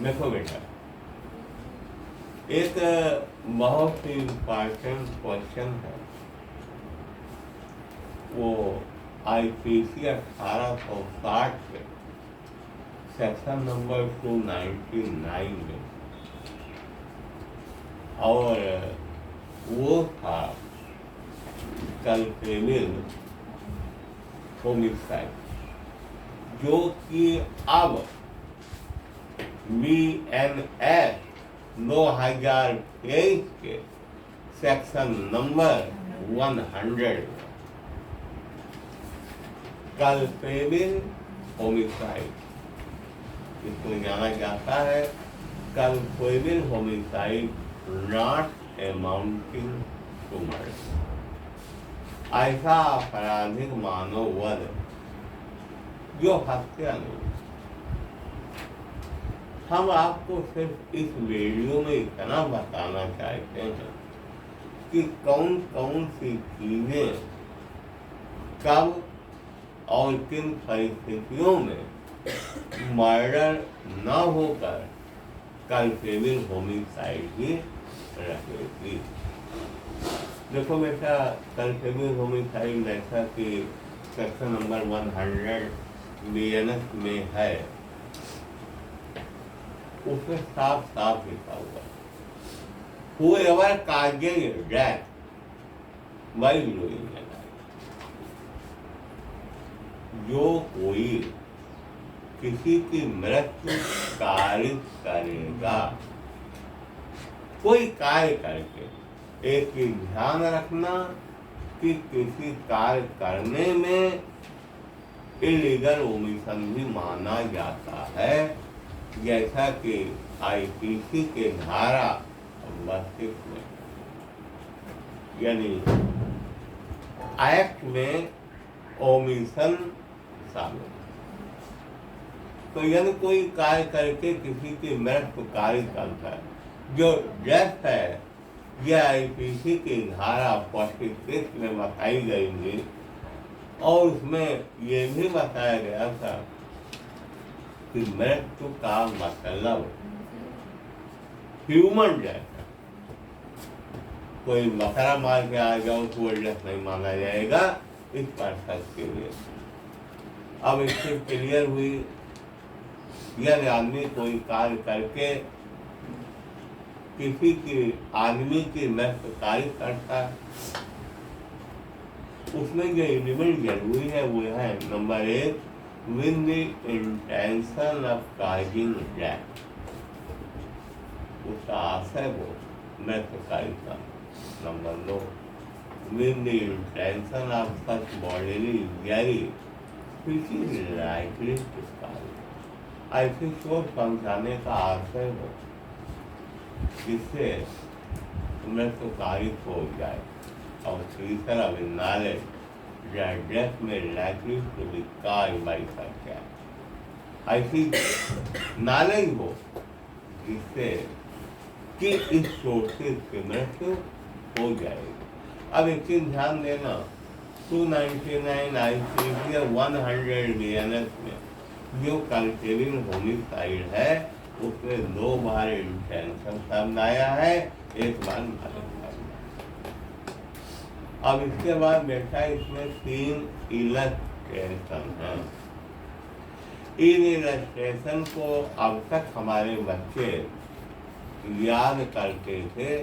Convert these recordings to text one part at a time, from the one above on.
देखो बेटा, एक बहुत ही इम्पॉर्टेंट क्वेश्चन है, वो IPC 1860 के सेक्शन नंबर 299 में, और वो था कल्पेबल होमिसाइड, जो कि अब BNS 2023 के सेक्शन नंबर 100 कल्पेबल होमिसाइड, इसको जाना जाता है culpable homicide not amounting to murder. ऐसा आपराधिक मानव वध जो हत्या नहीं। हम आपको सिर्फ इस वीडियो में इतना बताना चाहते हैं कि कौन कौन सी चीजें कब और किन परिस्थितियों में मर्डर न होकर कल्पेबल होमिसाइड ही रहेगी। देखो बेटा, कल्पेबल होमिसाइड जैसा कि सेक्शन नंबर 100 BNS में है, उसमें साफ साफ लिखा हुआ है, whoever causes death by doing it, जो कोई किसी की मृत्यु कारित करेगा, कोई कार्य करके। एक ही ध्यान रखना कि किसी कार्य करने में इलीगल ओमिशन भी माना जाता है, जैसा कि IPC के धारा 32 में, यानी एक्ट में ओमिशन शामिल। तो यदि कोई कार्य करके किसी की मृत्यु कारित करता है, जो डेथ है, यह IPC की धारा 46 में बताई गई थी, और उसमें ये भी बताया गया था कि मृत्यु का मतलब ह्यूमन डेथ है। कोई बकरा मार के आ जाओ तो वो डेथ नहीं माना जाएगा इस पर्पस के लिए। अब इससे क्लियर हुई, यदि आदमी कोई कार्य करके किसी की आदमी की मृत्यु कारित करता है, उसमें जो एलिमेंट जरूरी है वो है number 1, with the intention of causing death, उसका आशय हो मृत्यु कारित का। Number 2, with the intention of such bodily injury which is likely to cause, ऐसी चोट पहुंचाने का आशय हो जिससे मृत्यु कारित हो जाए। और तीसरा नॉलेज डेथ में likely to be caused by such act, ऐसी नॉलेज हो जिससे कि इस चोट से इसकी मृत्यु हो जाएगी। अब एक चीज ध्यान देना, 299 IPC 100 BNS में जो कल्पेबल होमिसाइड है, उसमें 2 बार इंटेंशन शब्द आया है, 1 बार मालिक। अब इसके बाद बेटा इसमें 3 इलस्ट्रेशन है। इन इलस्ट्रेशन को अब तक हमारे बच्चे याद करते थे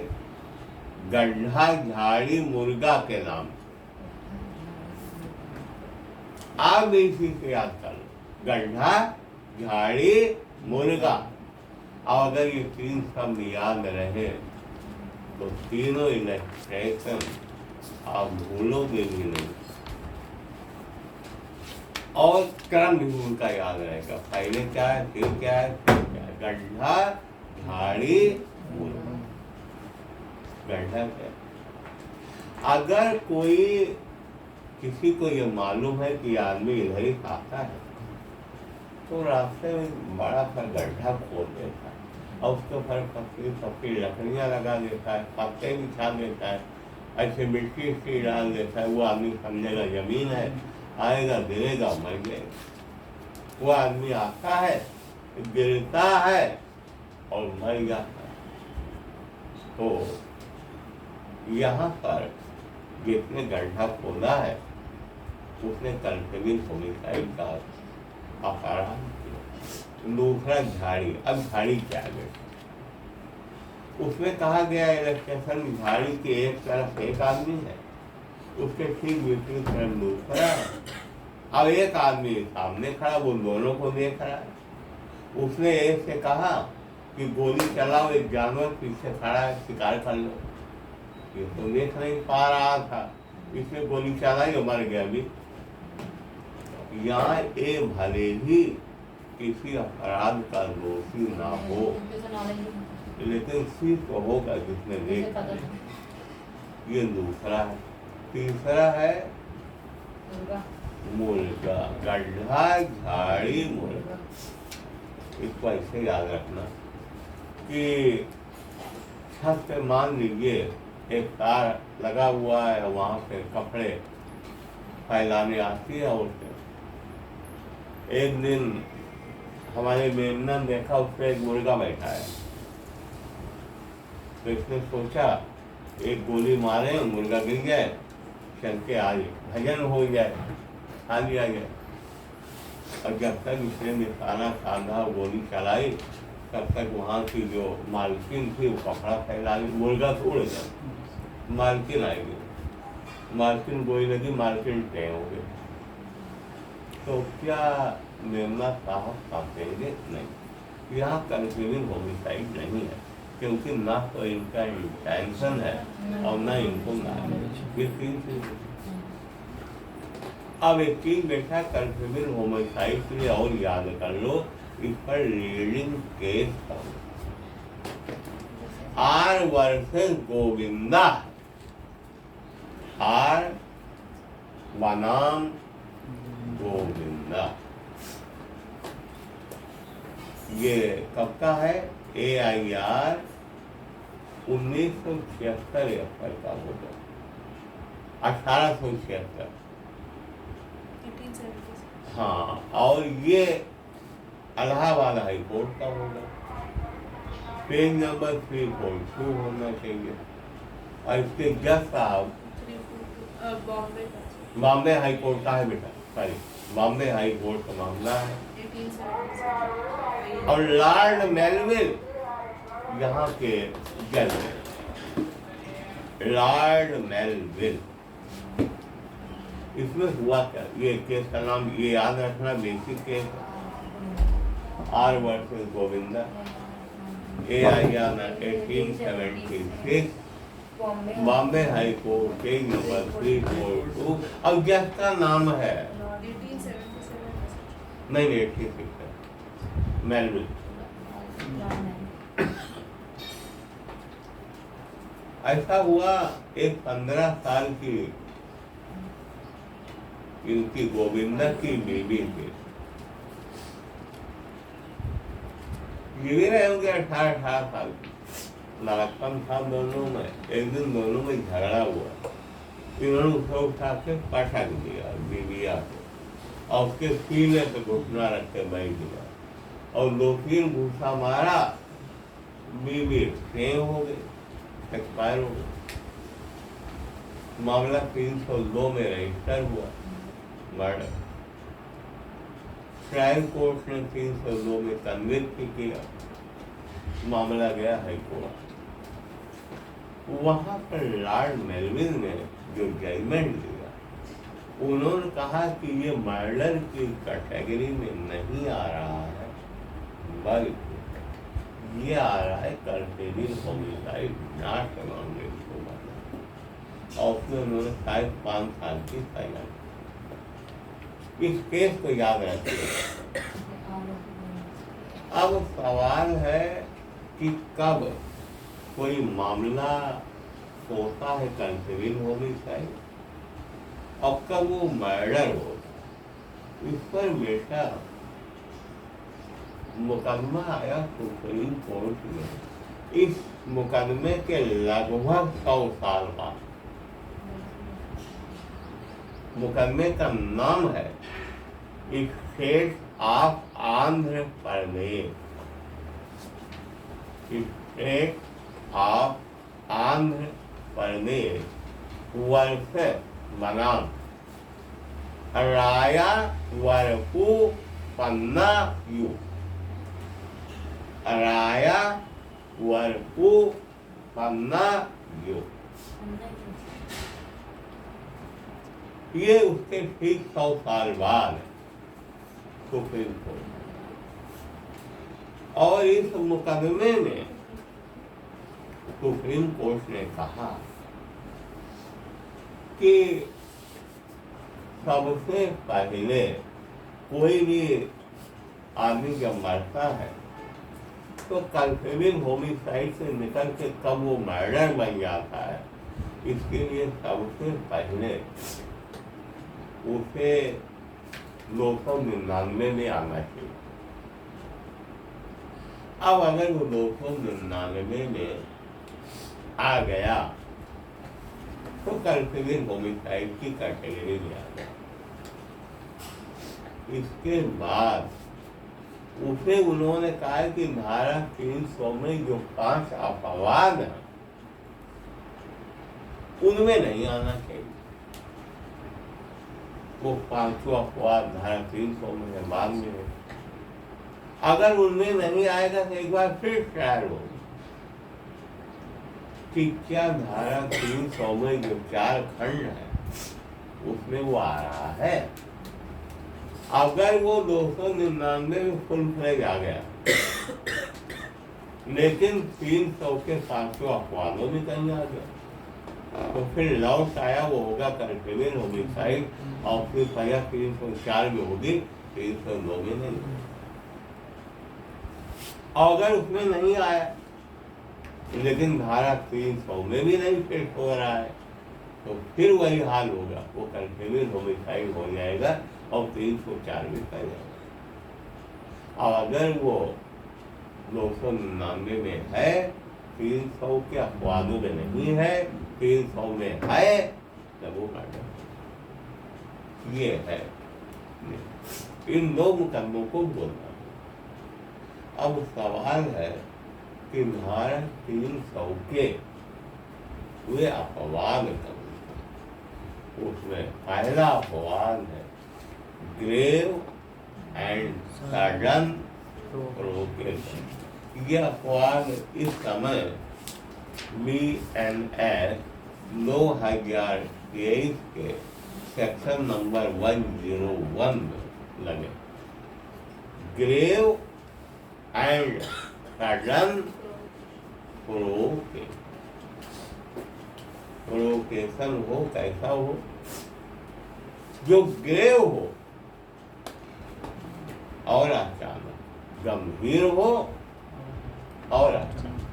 गड्ढा झाड़ी मुर्गा के नाम। आप भी इसी से याद कर लो, गड्ढा झाड़ी मुर्गा। और अगर ये 3 शब्द याद रहे तो तीनों इलस्ट्रेशन आप भूलोगे भी नहीं, और क्रम भी उनका याद रहेगा। पहले क्या है, फिर क्या है, फिर क्या है। गड्ढा झाड़ी मुर्गा। गड्ढा क्या, अगर कोई किसी को ये मालूम है कि आदमी इधर ही खाता है, तो रास्ते में बड़ा सा गड्ढा खोद देता है और उसके ऊपर पतली लकड़ियाँ लगा देता है, पत्ते बिछा देता है, ऐसे मिट्टी से डाल देता है। वो आदमी समझेगा जमीन है, आएगा गिरेगा मर जाएगा। वो आदमी आता है, गिरता है, और मर गया। तो यहाँ पर जिसने गड्ढा खोदा है उसने कंसेबिल होमिसाइड का अपराध किया। दूसरा झाड़ी, अब झाड़ी क्या है? उसमें कहा गया इलेक्ट्रेशन झाड़ी के एक तरफ एक आदमी है, उसके ठीक विपरीत तरफ दूसरा है। अब एक आदमी सामने खड़ा, वो दोनों को देख रहा है। उसने एक से कहा कि गोली चलाओ, एक जानवर पीछे खड़ा है, शिकार कर लो। ये तो देख नहीं पा रहा था, इसने गोली चलाई और मर गया भी। यहाँ ये भले ही किसी अपराध का दोषी ना हो, लेकिन सिर्फ होगा जिसने देखा। ये दूसरा है। तीसरा है मुर्गा, गड्ढा झाड़ी मुर्गा। इसको ऐसे याद रखना कि छत पे मान लीजिए एक तार लगा हुआ है, वहां पे कपड़े फैलाने आती है औरतें। एक दिन हमारे मेमना ने देखा, उस पर एक मुर्गा बैठा है। तो इसने सोचा एक गोली मारे, मुर्गा गिर जाए, चल के आ जाए, भजन हो जाए, खा लिया जाए। और जब तक इसने निशाना साधा, गोली चलाई, तब तक वहाँ की जो मालकिन थी वो कपड़ा फैला ली। मुर्गा तोड़ गया, मालकिन आएगी, मालकिन गोली लगी, मालकिन तय हो गए। तो क्या मेमना साहब काटेंगे? नहीं। यहाँ कंसेबिल होमिसाइड नहीं है, क्योंकि ना तो इनका इंटेंशन है और ना इनको ना। ये तीन चीज। अब एक चीज बेटा कंसेबिल होमिसाइड के लिए और याद कर लो, इस पर leading case R versus Govinda. R बनाम गोविंदा। ये कब का है? AIR 1976 का होगा, 1876। हाँ, और ये इलाहाबाद हाई कोर्ट का होगा। पेज नंबर 342 होना चाहिए। और इसके जज साहब बॉम्बे हाई कोर्ट का है बेटा, सॉरी, बॉम्बे हाई कोर्ट का मामला है। और लॉर्ड मेलविल यहाँ के जज हैं, लॉर्ड मेलविल। इसमें हुआ क्या? ये केस का नाम ये याद रखना, basic case R versus Govinda, AIR 1876, Bombay high court, page number 342। अब जज का नाम है नहीं 86 है, मेलविल। ऐसा हुआ एक 15 साल की इनकी गोविंदा की बीवी थी, गिरे होंगे 18 साल की, लड़कपन था दोनों में। एक दिन दोनों में झगड़ा हुआ, इन्होंने उसे उठा के पटक दिया बीविया को, और उसके सीने पे घुटना रख के बैठ दिया, और 2-3 घूसा मारा, बीवी फेल हो गई, एक्सपायर हो गई। मामला 302 में रजिस्टर हुआ, मर्डर। ट्रायल कोर्ट ने 302 में कन्विक्ट किया, मामला गया हाई कोर्ट। वहां पर लॉर्ड मेलविल ने जो जजमेंट दिया, उन्होंने कहा कि ये मर्डर की कैटेगरी में नहीं आ रहा है, बल्कि ये आ रहा है culpable homicide, not amounted to murder. और उसमें उन्होंने शायद 5 साल की सजा। इस केस को याद रखिए। अब सवाल है कि कब कोई मामला होता है कंसेबिल होमिसाइड और कब वो मर्डर होता। इस पर बेटा मुकदमा आया सुप्रीम कोर्ट में। इस मुकदमे के लगभग 100 साल बाद मुकदमे का नाम है state of Andhra Pradesh. State of Andhra Pradesh वर्ष बनाम राया वरपू पन्ना यू। Raya वरपू Panna you. ये उसके ठीक 100 साल बाद सुप्रीम कोर्ट और इस मुकदमे में सुप्रीम कोर्ट ने कहा कि सबसे पहले कोई भी आदमी जब मरता है तो कंसीविंग होमिसाइड से निकल के कब वो मर्डर बन जाता है, इसके लिए सबसे पहले उसे 299 में आना चाहिए। अब अगर वो 299 में आ गया तो कंसीविंग होमिसाइड की कैटेगरी में आ गया। इसके बाद उसे उन्होंने कहा कि धारा 300 में जो 5 अपवाद हैं उनमें नहीं आना चाहिए। वो 5 अपवाद धारा 300 में है, बाद में है। अगर उनमें नहीं आएगा तो एक बार फिर ट्रायल होगी कि क्या धारा 300 में जो 4 खंड है उसमें वो आ रहा है। अगर वो 299 में फुल फ्लेज आ गया लेकिन 300 के 500 अपवादों में कहीं आ गया तो फिर लौट आया वो होगा कंसीविंग होमिसाइड और फिर सजा 304 में होगी, 309 में नहीं। अगर उसमें नहीं आया लेकिन धारा 300 में भी नहीं फिट हो रहा है तो फिर वही हाल होगा, वो कंसीविंग होमिसाइड हो जाएगा और 304 में कर जाएगा। और अगर वो 299 में है, 300 के अपवादों में नहीं है, 300 में है, तब वो कर जाएगा। ये है इन 2 मुकदमों को बोलना। अब सवाल है कि धारा 300 के वे अपवाद कब, उसमें पहला अपवाद है ग्रेव एंड सडन प्रोवोकेशन। यह अपवाद इस समय BNS 2023 के सेक्शन नंबर 101 में लगे। ग्रेव एंड सडन प्रोवोकेशन हो, कैसा हो, जो ग्रेव हो और अचानक, गंभीर हो और अचानक।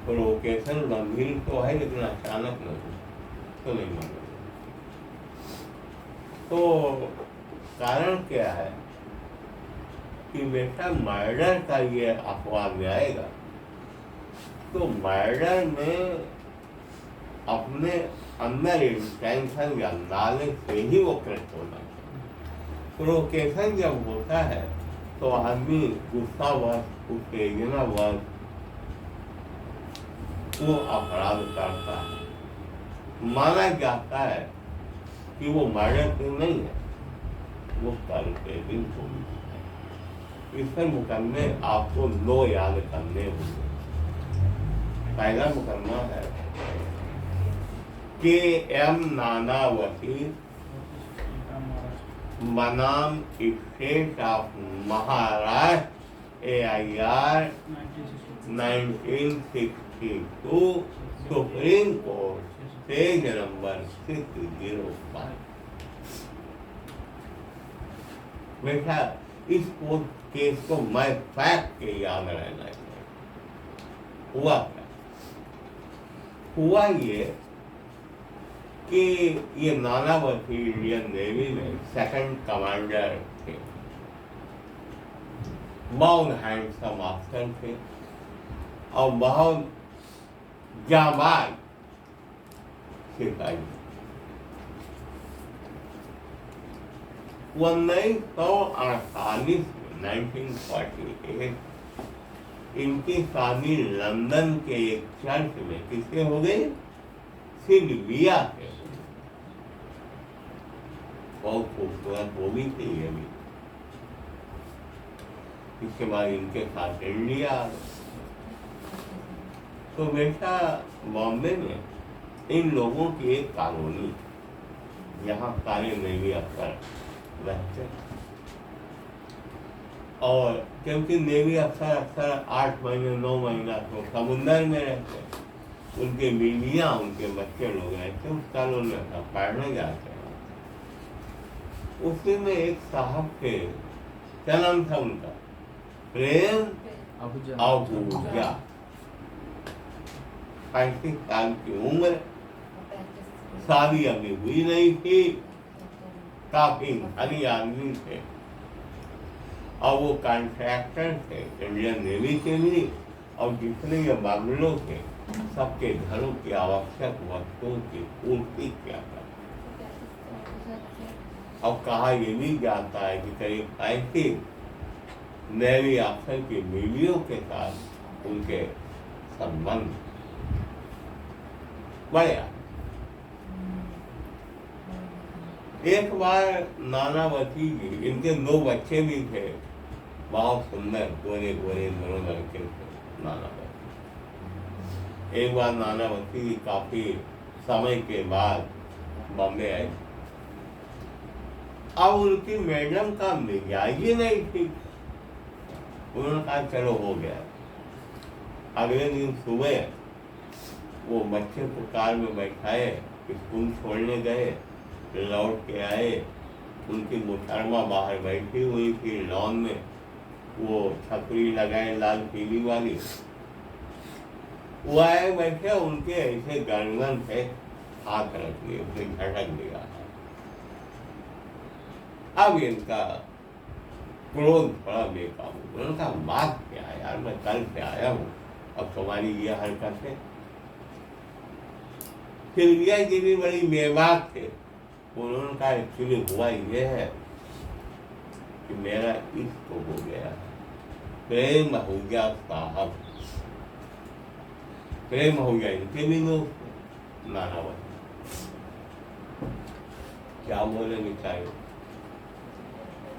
प्रोवोकेशन गंभीर तो है लेकिन अचानक नहीं तो नहीं मानेगा। तो कारण क्या है कि बेटा मर्डर का ये अपवाद में आएगा तो मर्डर में अपने अंदर इंटेंशन या नॉलेज से ही वो कृत होना चाहिए। प्रोवोकेशन जब होता है तो आदमी गुस्सावश, उत्तेजनावश वो अपराध करता है। माना जाता है कि वो मर्डर तो नहीं है, वो कंसीविंग होमिसाइड। इसके मुकदमे आपको 2 याद करने होंगे। पहला मुकदमा है KM नानावती बनाम state of Maharashtra AIR 1962 supreme court page number 605। बेटा इस कोर्ट केस को मैं फैक्ट के याद रहना चाहिए। हुआ क्या? हुआ ये कि ये नानावती इंडियन नेवी में 2nd कमांडर थे, बहुत हैंडसम ऑफिसर थे और बहुत जाबाज सिपाही। 1948 1948 इनकी शादी लंदन के एक चर्च में किससे हो गई? सिल्विया से। बहुत खूबसूरत वो भी थी ये भी। इसके बाद इनके साथ इंडिया आ गए। तो बेटा बॉम्बे में इन लोगों की एक कॉलोनी, यहाँ सारे नेवी अफसर रहते, और क्योंकि नेवी अफसर अक्सर 8 महीने 9 महीना तो समुंदर में रहते, उनके बीवियाँ उनके बच्चे लोग रहते उस कॉलोनी में पढ़ने जाते हैं। उसी में एक साहब थे, क्या नाम था उनका? प्रेम आहूजा। 35 साल की उम्र, शादी अभी हुई नहीं थी, काफी धनी आदमी थे, और वो कॉन्ट्रैक्टर थे इंडियन नेवी के लिए, और जितने ये बंगलों थे सबके घरों की आवश्यक वस्तुओं की पूर्ति किया था। अब कहा ये भी जाता है कि करीब 35 नेवी अफसर की बीवियों के साथ उनके संबंध बढ़ा। एक बार नानावती जी, इनके 2 बच्चे भी थे, बहुत सुंदर गोरे गोरे दोनों लड़के थे नानावती। एक बार नानावती जी काफी समय के बाद बॉम्बे आई। अब उनकी मैडम का मिजाज ही नहीं थी। उन्होंने कहा चलो हो गया। अगले दिन सुबह वो बच्चे को कार में बैठाए, स्कूल छोड़ने गए, लौट के आए, उनकी मुहतरमा बाहर बैठी हुई थी लॉन में, वो छतरी लगाए लाल पीली वाली, वो आए बैठे, उनके ऐसे गर्दन पे हाथ रख लिए, उसने झटक दिया। अब इनका क्रोध थोड़ा बेकाबू। उन्होंने कहा बात क्या है यार, मैं कल से आया हूँ, अब तुम्हारी ये हरकत है। सिल्विया जी भी बड़ी बेबाक थे। उन्होंने कहा एक्चुअली हुआ ये है कि मेरा इश्क हो गया है। प्रेम आहूजा साहब, प्रेम आहूजा इनके भी दोस्त नानावती। क्या बोले बेचारे।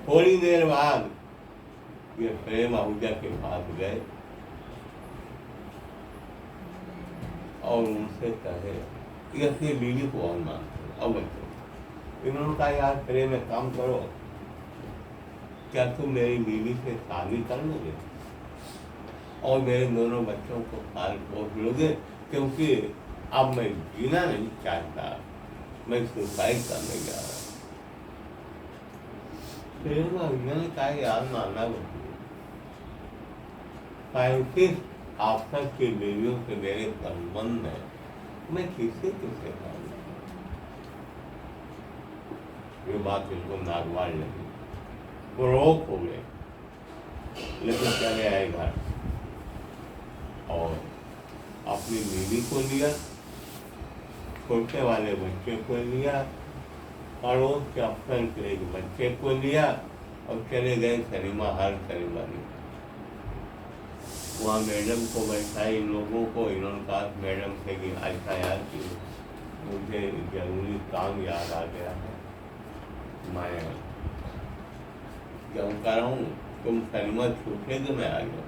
थोड़ी देर बाद ये प्रेम आहूजा के पास गए और उनसे कहे, ये बीवी को और मानते अब इन्होंने कहा यार प्रेम एक काम करो, क्या तुम मेरी बीवी से शादी कर लोगे और मेरे दोनों बच्चों को पाल पोस लोगे, क्योंकि अब मैं जीना नहीं चाहता, मैं सुसाइड करने जा रहा हूँ। मैंने कहा यार मानना बच्चे आपस की बीवियों से मेरे संबंध है, मैं किसे ये बात इनको नागवार लगी, वो रोक हो गए, लेकिन चले आए घर और अपनी बीवी को लिया, छोटे वाले बच्चे को लिया, पड़ोस के अफसर के एक बच्चे को लिया और चले गए सिनेमा हॉल सेरेमनी। वहाँ मैडम को बैठाई, इन लोगों को। इन्होंने कहा मैडम से कि ऐसा यार कि मुझे जरूरी काम याद आ गया है, मैं क्यों कर रहा हूँ, तुम सिनेमा छूटे तो मैं आ गया।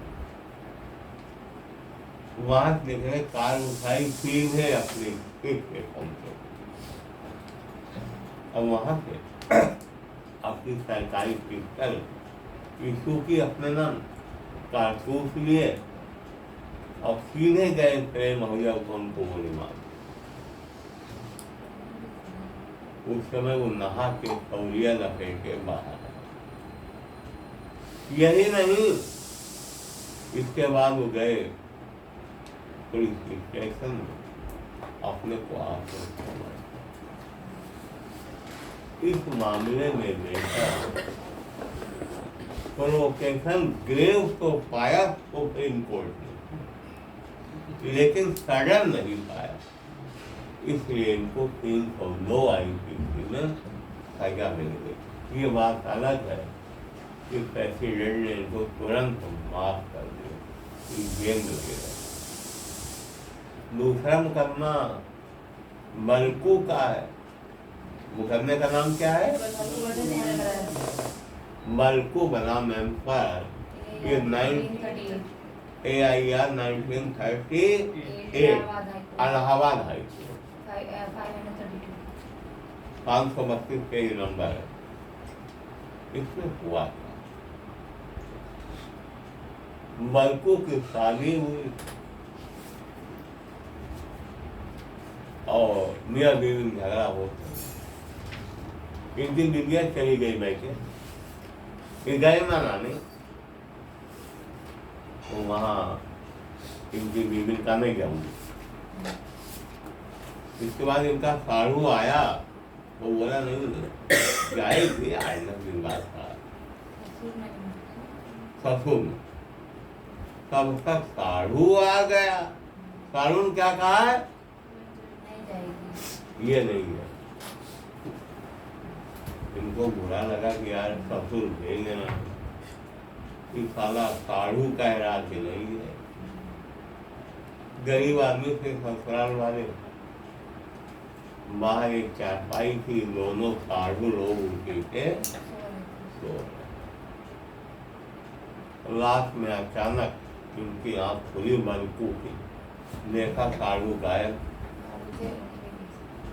वहाँ निकले, कार उठाई, सीधे अपनी सीट पे पहुंचे और वहाँ से अपनी सरकारी पिस्टल यीशु की अपने नाम कारतूस लिए और सीधे गए प्रेम आहूजा को उनको गोली मार। उस समय वो नहा के तौलिया लपेटे बाहर। यही नहीं, इसके बाद वो गए पुलिस स्टेशन में, अपने को आत्महत्या। इस मामले में बेटा प्रोवोकेशन ग्रेव तो पाया सुप्रीम कोर्ट ने, लेकिन सडन नहीं पाया, इसलिए इनको 302 IPC में सजा मिल गई। ये बात अलग है कि प्रेसिडेंट ने इनको तुरंत माफ कर दिया, गेंद लगे रहे। दूसरा मुकदमा मलकू का है। मुकदमे का नाम क्या है? मलकू बनाम एम्पायर, ये AIR 1938 Allahabad high court 532 page number है। इसमें हुआ था मलकू की शादी हुई और मियाँ बीवी में झगड़ा होता, इनकी बीवियाँ चली गई बैठे, ये गए माना नहीं, तो वहाँ इनकी बीवी का नहीं जाऊंगी। इसके बाद इनका साड़ू आया, वो बोला नहीं जाएगी, आईना की बात था ससुर में, तब तक साड़ू आ गया। साड़ू ने क्या कहा है? ये नहीं है। इनको बुरा लगा कि यार ससुर भेज ना, कि साला साड़ू कह रहा कि नहीं है। गरीब आदमी से ससुराल वाले बाहर एक चारपाई थी, दोनों साधु लोग उनके थे सो रहे। रात में अचानक उनकी आंख खुली, मलकू की, देखा साधु गायब।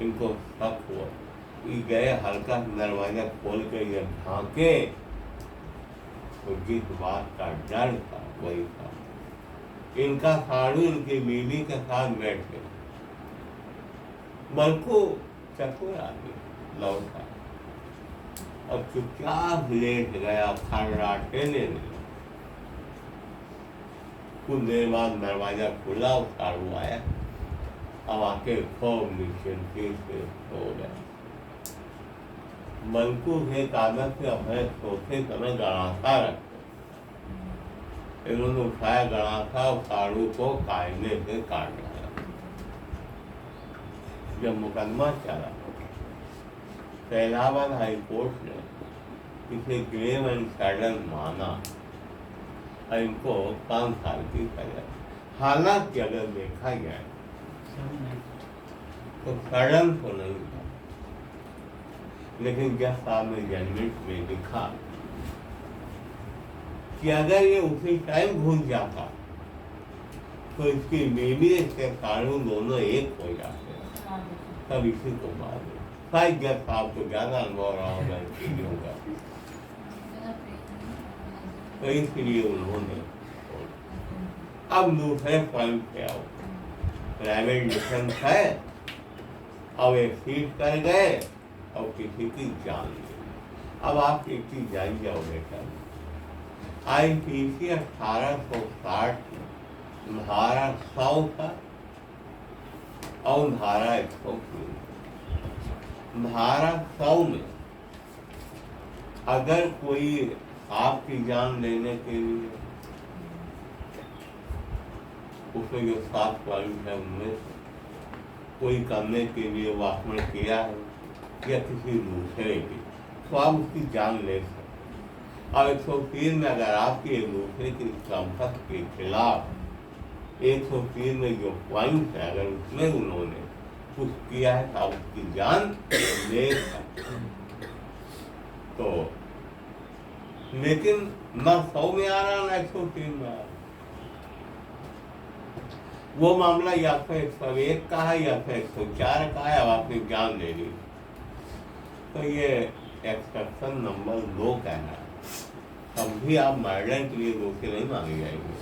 इनको शक हुआ, ये गए हल्का दरवाजा खोल के ये झांके, तो जिस बात का डर था वही था। इनका साधु इनकी बीवी के साथ बैठ गए। मलकू चतुर आदमी लौटा और चुपचाप लेट गया खर्राटे लेने। कुछ देर बाद दरवाजा खुला और साधु आया, अब आके खूब निश्चिंती से सो गया। मलकू एक आदत से अपने सोते समय गणासा रखते, इन्होंने उठाया गणासा और साधु को कायदे से काट दिया। जब मुकदमा चला तो इलाहाबाद हाई कोर्ट ने इसे ग्रेव एंड सडन माना और इनको 5 साल की सजा। हालांकि अगर देखा जाए तो सडन तो नहीं था, लेकिन जज साहब ने जजमेंट में लिखा कि अगर ये उसी टाइम घुस जाता तो इसकी बीवी इसके कानून दोनों एक हो जाते, तब इसी को मार दे। शायद जब साहब को ज्यादा अनुभव रहा होगा इन चीजों का, तो इसलिए उन्होंने। अब दूसरे पॉइंट पे आओ, प्राइवेट डिफेंस है, अब एक सीट कर गए और किसी की जान ली। अब आप एक चीज जान जाओ बेटा, IPC 1860 धारा 100 का और धारा 103। धारा 100 में अगर कोई आपकी जान लेने के लिए उसने जो 7 पॉइंट है उनमें कोई करने के लिए वासना किया है या किसी दूसरे की, तो आप उसकी जान ले सकते। और 103 में अगर आपकी एक दूसरे की संपत्ति के खिलाफ 103 में जो पॉइंट है, अगर उसमें उन्होंने कुछ किया है तो आप उसकी जान ले सकते। तो लेकिन न 100 में आ रहा न 103 में आ रहा, वो मामला या तो 101 का है या तो 104 का है। अब आपने जान ले ली तो ये एक्सेप्शन नंबर 2 कहना है। तब भी आप मर्डर के लिए दोषी नहीं मांगे जाएंगे,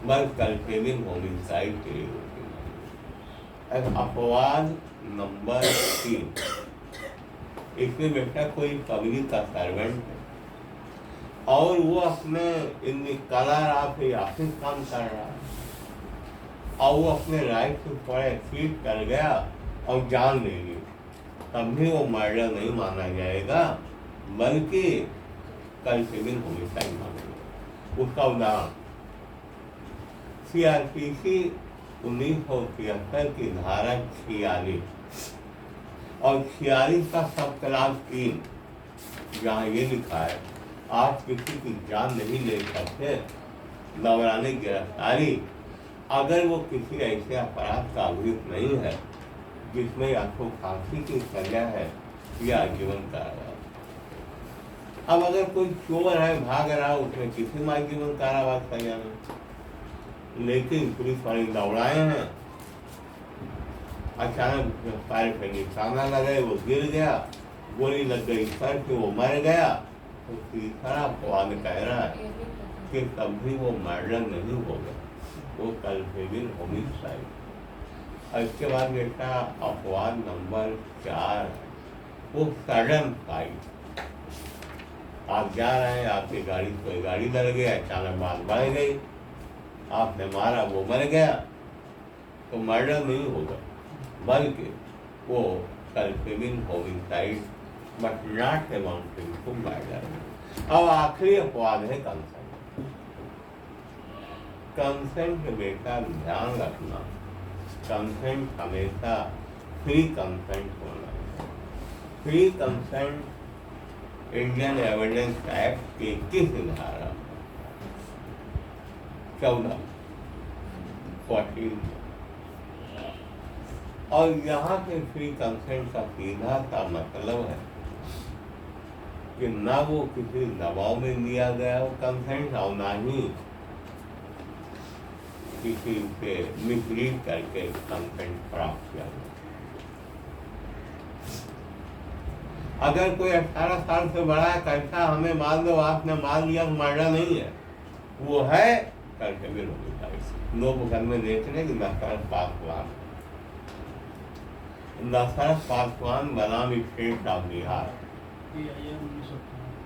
बस कल्पेनिंग होमिसाइड के लिए दोषी मांगे। अपवाद नंबर 3, इसमें बेटा कोई पब्लिक का सर्वेंट है और वो अपने इन कलर आप ऑफिस काम कर रहा है और वो अपने राइट से थोड़ा एक्सीड कर गया और जान ले ली, तब भी वो मर्डर नहीं माना जाएगा, बल्कि कल्पेनिंग होमिसाइड मानेगा। उसका उदाहरण CRPC 1973 की धारा 46 और 46 का सब क्लास 3, जहाँ ये लिखा है आप किसी की जान नहीं ले सकते, दौरान गिरफ्तारी अगर वो किसी ऐसे अपराध का अभियुक्त नहीं है जिसमें या तो फांसी की सजा है या आजीवन कारावास। अब अगर कोई चोर है भाग रहा है उसमें किसी में आजीवन कारावास सजा नहीं, लेकिन पुलिस वाले दौड़ाए हैं, अचानक पैर पे निशाना लगे, वो गिर गया, गोली लग गई सर पे, वो मर गया, तो तीसरा फवाद कह रहा है कि कभी वो मर्डर नहीं होगा, वो कल्पेबल होमिसाइड। इसके बाद बेटा अपवाद नंबर 4 वो सडन फाइट। आप जा रहे हैं, आपकी गाड़ी कोई गाड़ी लड़ गया, अचानक बात बढ़ गई, आपने मारा, वो मर गया, तो मर्डर नहीं होगा, बल्कि वो culpable homicide but not amounting to murder. अब आखिरी अपवाद है कंसेंट। कंसेंट बेटा ध्यान रखना, कंसेंट हमेशा फ्री कंसेंट होना है। Free consent Indian evidence act की 21 धारा 14 और यहाँ के फ्री कंसेंट का सीधा सा मतलब है कि ना वो किसी दबाव में लिया गया हो कंसेंट और ना ही किसी से मिसलीड करके कंसेंट प्राप्त किया गया। अगर कोई 18 साल से बड़ा है कहता हमें मार दो, आपने मार लिया, मर्डर नहीं है, वो है करके भी लोग घर में देख रहे कि दशरथ पासवान बनाम state of Bihar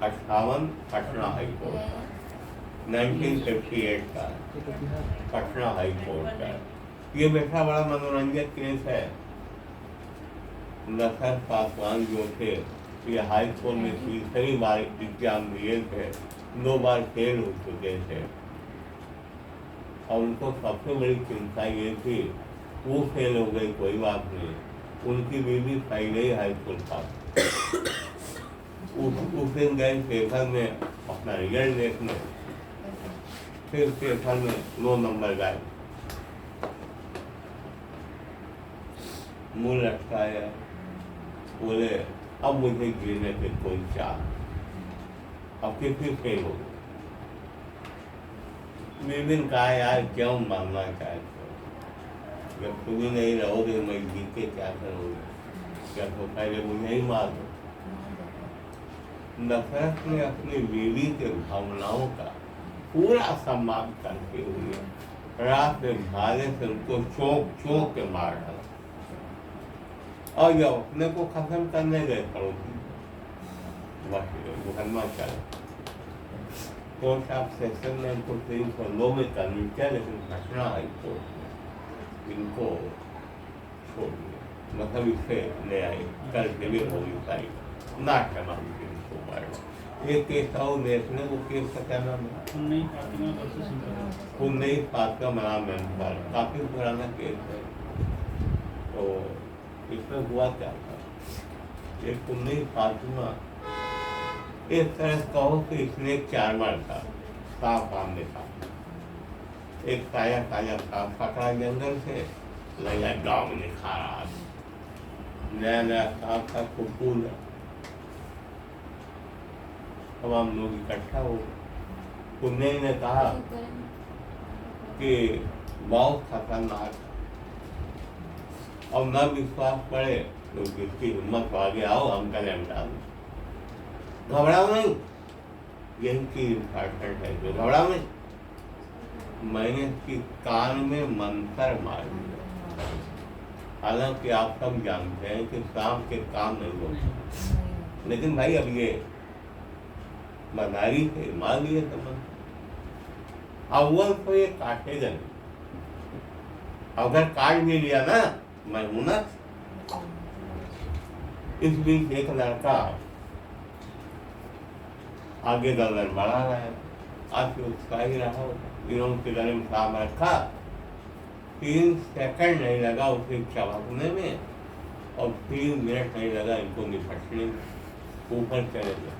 58 Patna high court 1958 का पटना हाईकोर्ट का। ये बेटा बड़ा मनोरंजक केस है। दशरथ पासवान जो थे ये हाईकोर्ट में तीसरी बार एग्जाम दिए थे, 2 बार फेल हो चुके थे और उनको सबसे बड़ी चिंता ये थी वो फेल हो गई कोई बात नहीं, उनकी बीवी पहले ही हाईस्कूल पास। उस दिन गए पेपर में अपना रिजल्ट देखने, फिर पेपर में 9 नंबर गए, मुंह लटकाया, बोले अब मुझे गिरने पे कोई चाह, अब फिर फेल हो गए। विभिन्न कहा यार क्यों मानना चाहते हो, जब तुम ही नहीं रहोगे मैं जीत के क्या करूँगा, क्या तो पहले मुझे ही मार दो। नफरत ने अपनी बीवी के भावनाओं का पूरा सम्मान करते हुए रात में भाले से उनको चौंक के मार डाला और जब अपने को खत्म करने गए पड़ोसी मुकदमा चला, कोर्ट ऑफ सेशन ने इनको 309 में कन्विक्ट किया, लेकिन पटना हाईकोर्ट ने इनको छोड़ दिया, मतलब इसे ले आए करके भी होगी साइड ना क्षमा इनको मार। एक केस और देखने को केस का क्या नाम है, पुन्नई फातिमा मनाम मेंबर, काफी पुराना केस है। तो इसमें हुआ क्या था, ये पुन्नई फातिमा एक तरह कहो कि इसने एक चार्मर था, सांप आमने था, एक ताजा सांप पकड़ा जंगल से, लगा गाँव में खा रहा था, नया नया सांप था, खूब तमाम लोग इकट्ठा हो। पुन्नई ने कहा कि बहुत खतरनाक, और न विश्वास पड़े तो जिसकी हिम्मत आगे आओ हम कदम डाल, घबराओ नहीं, यही चीज इम्पॉर्टेंट है, जो घबराओ नहीं। मैंने इसकी कान में मंत्र मार दिया, हालांकि आप सब जानते हैं कि सांप के काम नहीं होते, लेकिन भाई अब ये मदारी से मार लिए समझ, अव्वल तो ये काटेगा नहीं, अगर काट भी लिया ना मैं हूं ना। इस बीच एक लड़का आगे गर्दन बढ़ा रहा है, आपके उत्साही रहा, इन्होंने के गले में काम रखा, 3 सेकंड नहीं लगा उसे चबाने में और 3 मिनट नहीं लगा इनको निपटने में, ऊपर चले गए,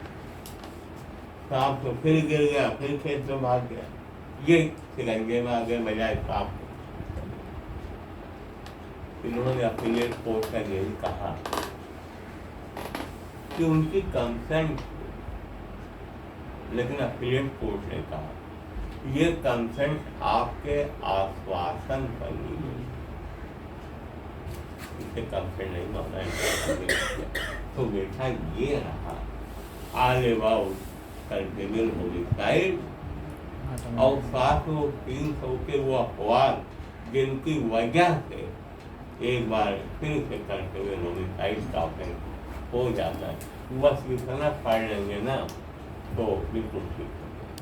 सांप तो फिर गिर गया, फिर खेत में भाग गया, ये तिरंगे में आ गए बजाय सांप इन्होंने अपीलेट कोर्ट का यही कहा कि उनकी कंसेंट, लेकिन अपीलेट कोर्ट ने कहा ये कंसेंट आपके आश्वासन पर ली गई, इसे कंसेंट नहीं माना है। तो बेटा ये रहा आलेवाउ कंटिन्यूल होमिसाइड और 300 के वो अखबार जिनकी वजह से एक बार फिर से कंटिन्यूल होमिसाइड का ऑफेंस हो जाता है। बस इतना पढ़ लेंगे ना तो बिल्कुल ठीक है।